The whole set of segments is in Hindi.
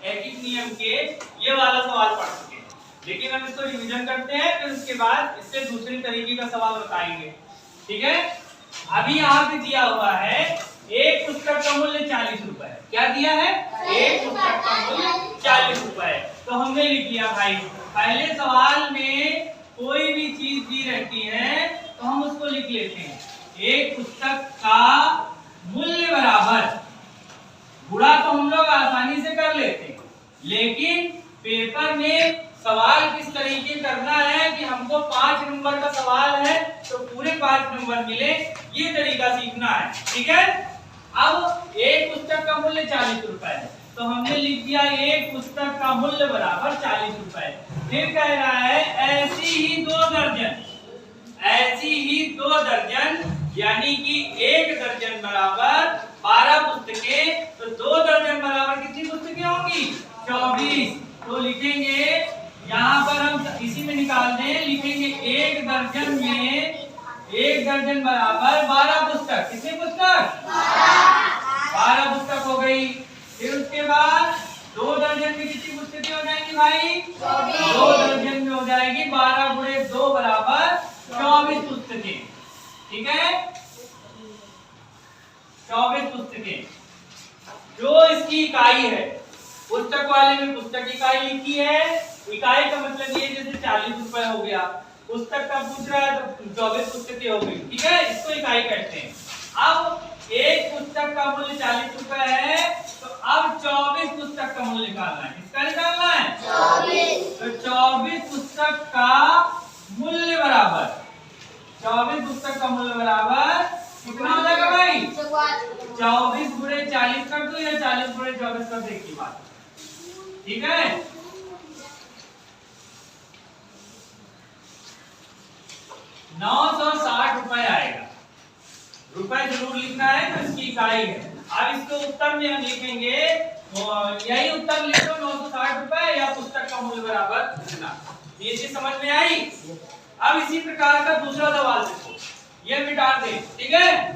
एकिक नियम के ये वाला सवाल पढ़ चुके हैं, लेकिन हम इसको रिवीजन करते हैं, फिर उसके बाद इससे दूसरी तरीके का सवाल बताएंगे। ठीक है, अभी यहाँ पे दिया हुआ है एक पुस्तक का मूल्य 40 रुपए है। क्या दिया है? एक पुस्तक का मूल्य 40 रुपए है। तो हमने लिख लिया भाई, पहले सवाल में कोई भी चीज दी रहती है तो हम उसको लिख लेते हैं, एक पुस्तक का मूल्य बराबर, गुणा तो हम लोग आसानी से कर लेते हैं, लेकिन पेपर में सवाल किस तरीके करना है कि हमको 5 नंबर का सवाल है तो पूरे 5 नंबर मिले, ये तरीका सीखना है। ठीक है, अब एक पुस्तक का मूल्य 40 रुपए है, तो हमने लिख दिया एक पुस्तक का मूल्य बराबर 40 रुपए। फिर कह रहा है ऐसी ही 2 दर्जन, ऐसी ही 2 दर्जन, यानी कि 1 दर्जन बराबर 12 पुस्तकें, तो 2 दर्जन बराबर कितनी पुस्तकें होंगी? 24। तो लिखेंगे यहाँ पर हम इसी में निकाल दें, लिखेंगे 1 दर्जन में 1 दर्जन बराबर 12 पुस्तक। कितनी पुस्तक? 12 पुस्तक हो गई। फिर उसके बाद 2 दर्जन में कितनी पुस्तकें हो जाएंगी भाई? 2 दर्जन में हो जाएगी 12 गुणे 2 बराबर 24 पुस्तकें। ठीक है, 24 पुस्तकें। जो इसकी इकाई है, पुस्तक वाले में पुस्तक इकाई लिखी है, इकाई का मतलब ये जैसे 40 रुपए हो गया, पुस्तक का पूछ रहा है तो 24 पुस्तकें हो गई। ठीक है, इसको इकाई कहते हैं। अब एक पुस्तक का मूल्य 40 रुपए है, तो अब 24 पुस्तक का मूल्य निकालना है। किसका निकालना है? 24। तो 24 पुस्तक का मूल्य बराबर, 24 पुस्तक का मूल्य बराबर कितना हो जाएगा भाई? 24 गुणे 40 कर दो या 40 गुणे 24 कर दो, एक ही बात। ठीक है, 960 रुपए आएगा। रुपए जरूर लिखना है, तो इसकी इकाई है। अब इसको उत्तर में हम लिखेंगे, यही उत्तर लिख दो, 960 रुपए या पुस्तक का मूल्य बराबर इतना। ये चीज समझ में आई? अब इसी प्रकार का दूसरा सवाल देखो, ये मिटा दे। ठीक है,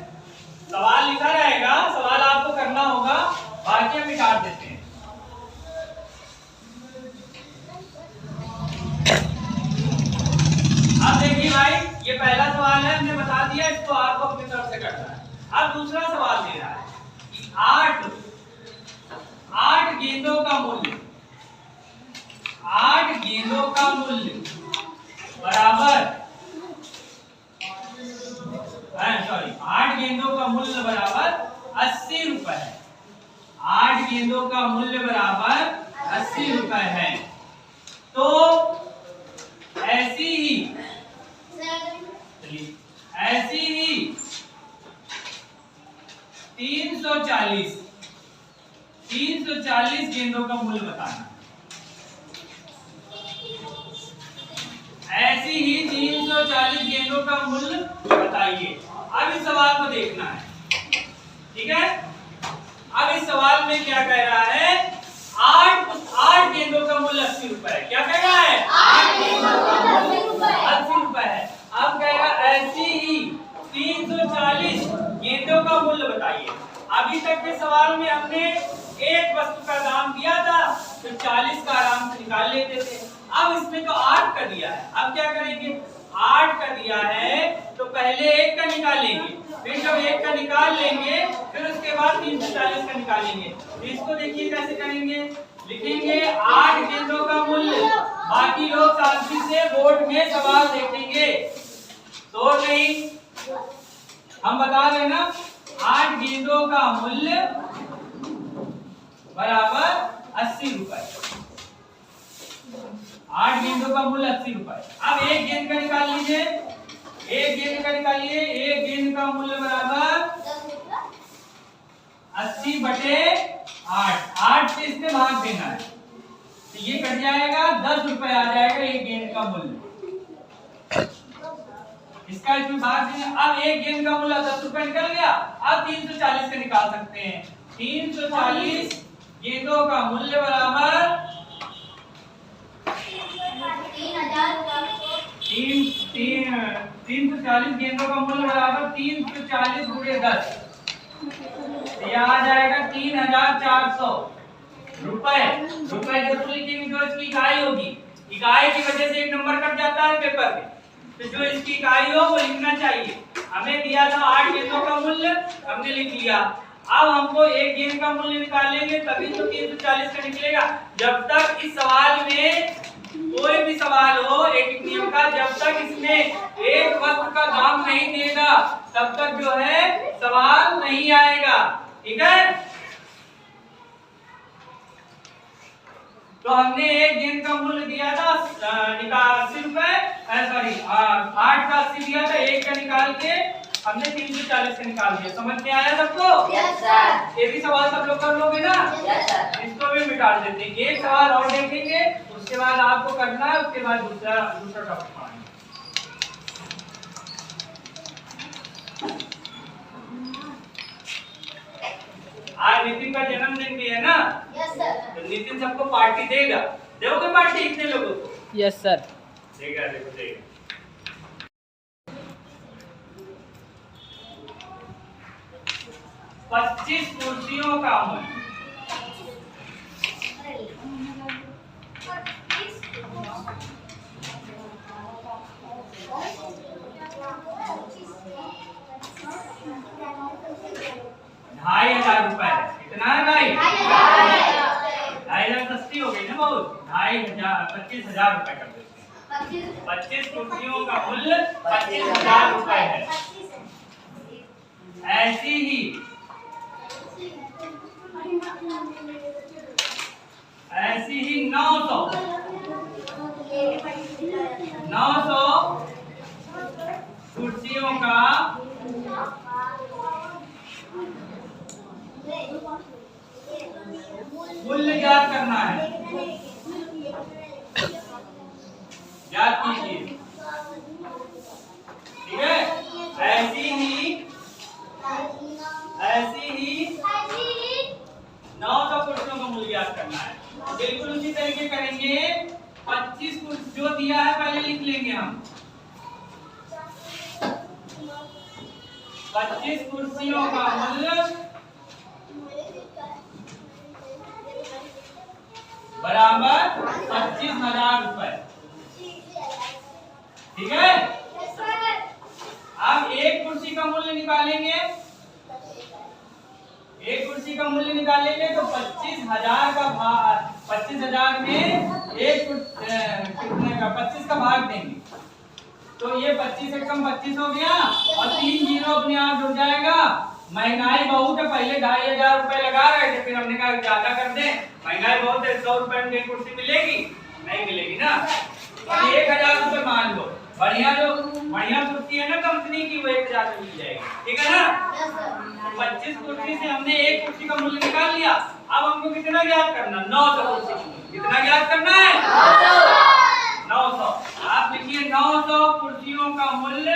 सवाल लिखा रहेगा, सवाल आपको करना होगा, बाकी हम मिटा देते हैं। अब देखिए भाई, ये पहला सवाल है, हमने बता दिया, इसको आपको अपनी तरफ से करना है। अब दूसरा सवाल दे रहा है कि 8 गेंदों का मूल्य, 8 गेंदों का मूल्य बराबर, 8 गेंदों का मूल्य बराबर 80 रुपए है। 8 गेंदों का मूल्य बराबर 80 रुपए है। तो ऐसी ही, ऐसी ही 340 गेंदों का मूल्य बताना। ऐसी ही 340 गेंदों का मूल्य बताइए। अब इस सवाल को देखना है। ठीक है, अब इस सवाल में क्या कह रहा है? 8 गेंदों का मूल्य 80 रुपए है। क्या कह रहा है? 8 गेंदों का मूल्य 80 रुपए है। अब कह रहा ऐसी ही 340 गेंदों का मूल्य बताइए। अभी तक के सवाल में हमने एक वस्तु का दाम दिया था, तो 40 का आराम से निकाल लेते थे। अब इसमें तो 8 का दिया है, अब क्या करेंगे? 8 का दिया है तो पहले 1 का निकालेंगे, फिर जब 1 का निकाल लेंगे फिर उसके बाद 340 का निकालेंगे। तो इसको देखिए कैसे करेंगे, लिखेंगे 8 गेंदों का मूल्य, बाकी लोग शांति से बोर्ड में सवाल देखेंगे, तो नहीं हम बता देना 8 गेंदों का मूल्य बराबर 80 रुपए। 8 गेंदों का मूल्य 80 रुपए। अब 1 गेंद का निकाल लीजिए, 1 गेंद का निकालिए। 1 गेंद का मूल्य बराबर 80 बटे 8, 8 से इसमें भाग देना है, तो ये कट जाएगा, 10 रुपए आ जाएगा 1 गेंद का मूल्य। इसका इसमें भाग देंगे। अब 1 गेंद का मूल्य 10 रुपए निकल गया। अब 340 का निकाल सकते हैं। 340 गेंदों का मूल्य बराबर 340 गेंदों का मूल्य बराबर 340 गुणे 10, ये आ जाएगा 3400। रुपए। रुपए जब लिखेंगे जो इसकी इकाई होगी, इकाई की वजह से एक नंबर कट जाता है पेपर में, तो जो इसकी इकाई हो वो लिखना चाहिए। हमें दिया था 8 गेंदों का मूल्य, हमने लिख लिया। अब हमको एक गेंद का मूल्य निकालेंगे तभी तो 340 का निकलेगा। जब तक इस सवाल में कोई भी सवाल हो एक नियम का, जब तक इसमें एक वस्तु का दाम नहीं देगा तब तक जो है सवाल नहीं आएगा। ठीक है, तो हमने एक गेंद का मूल्य दिया था 80 रुपए, सॉरी 8 का 80 दिया था, एक का निकाल के हमने 340 का निकाल दिया। समझ में आया सबको? Yes sir. ये भी सवाल सब लोग कर लोगे ना? Yes sir. इसको भी मिटा देते हैं। एक सवाल और देखेंगे, उसके बाद आपको करना है, उसके बाद दूसरा टॉपिक पढ़ाएंगे। आज नितिन का जन्मदिन भी है ना? Yes sir. तो नितिन सबको पार्टी देगा। दोगे पार्टी इतने लोगों को? Yes sir. देगा, देखो देगा। 25 कुर्सियों का मूल्य। ₹2,500 कितना है भाई? 2,500 सस्ती हो गई ना बहुत। 25,000 रुपए कर देते हैं। 25 कुर्सियों का मूल्य 25,000 रुपए है। ऐसी ही 900 कुर्सियों का मूल्य ज्ञात करना है। याद कीजिए, ठीक है। ऐसी ही 900 कुर्सियों का मूल्य ज्ञात करना है। बिल्कुल उसी तरीके करेंगे। 25 कुर्सी जो दिया है पहले लिख लेंगे हम। 25 कुर्सियों का मूल्य बराबर 25,000 रुपए। ठीक है, अब एक कुर्सी का मूल्य निकालेंगे। एक कुर्सी का मूल्य निकालेंगे तो 25,000 का भाग, 25,000 में एक कितने का 25 का भाग देंगे तो ये 25 से कम 25 हो गया और 3 जीरो अपने आप जुड़ जाएगा। महंगाई बहुत है, पहले 2,500 रुपए लगा रहे थे, फिर हमने कहा ज्यादा कर दें, महंगाई बहुत है, 100 रुपए में कुर्सी मिलेगी? नहीं मिलेगी ना। 1,000 रुपए मान लो, बढ़िया कुर्सी है ना कंपनी की, वो 1,000 में मिल जाएगी। ठीक है ना? 25 कुर्सी से हमने एक कुर्सी का मूल्य निकाल लिया। अब हमको कितना ज्ञात करना? 900 कुर्सी। कितना ज्ञात करना है? 900। आप लिखिए 900 कुर्सियों का मूल्य,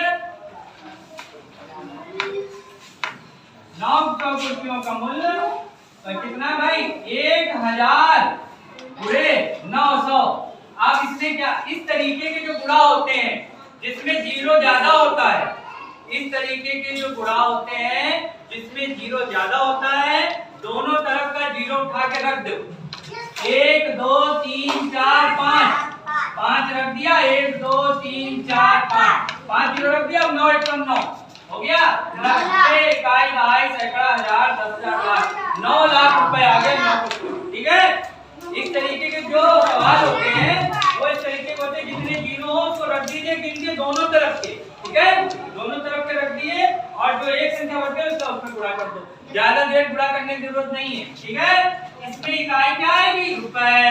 900 कुर्सियों का मूल्य तो कितना भाई? 1,000 गुणे 900। आप इसमें क्या, इस तरीके के जो गुणा होते हैं जिसमें जीरो ज्यादा होता है, इस तरीके के जो गुणा होते हैं जिसमें जीरो ज्यादा होता है, दोनों तरफ का जीरो उठा के रख दो। 1 2 3 4 5 रख दिया। 1 2 3 4 5 जीरो रख दिया। 9 1 9 हो गया। नब्बे, इकाई, दहाई, सैकड़ा, हजार, 10,000, लाख, 9 लाख रुपए आ गए। 9। ठीक है, इस तरीके के जो सवाल होते हैं वो इस तरीके के होते हैं, जितने जीरो हो उसको रख दीजिए इनके दोनों तरफ के। ठीक है, दोनों तरफ के रख दिए और जो एक संख्या बच गई उसका उसमें गुणा कर दो। ज्यादा देर गुणा करने की जरूरत नहीं है। ठीक है, इसमें इकाई क्या आएगी? रुपए।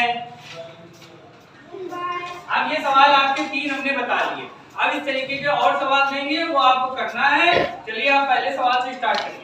अब ये सवाल आपके 3 हमने बता दिए। अब इस तरीके के और सवाल देंगे, वो आपको करना है। चलिए आप पहले सवाल से स्टार्ट करिए।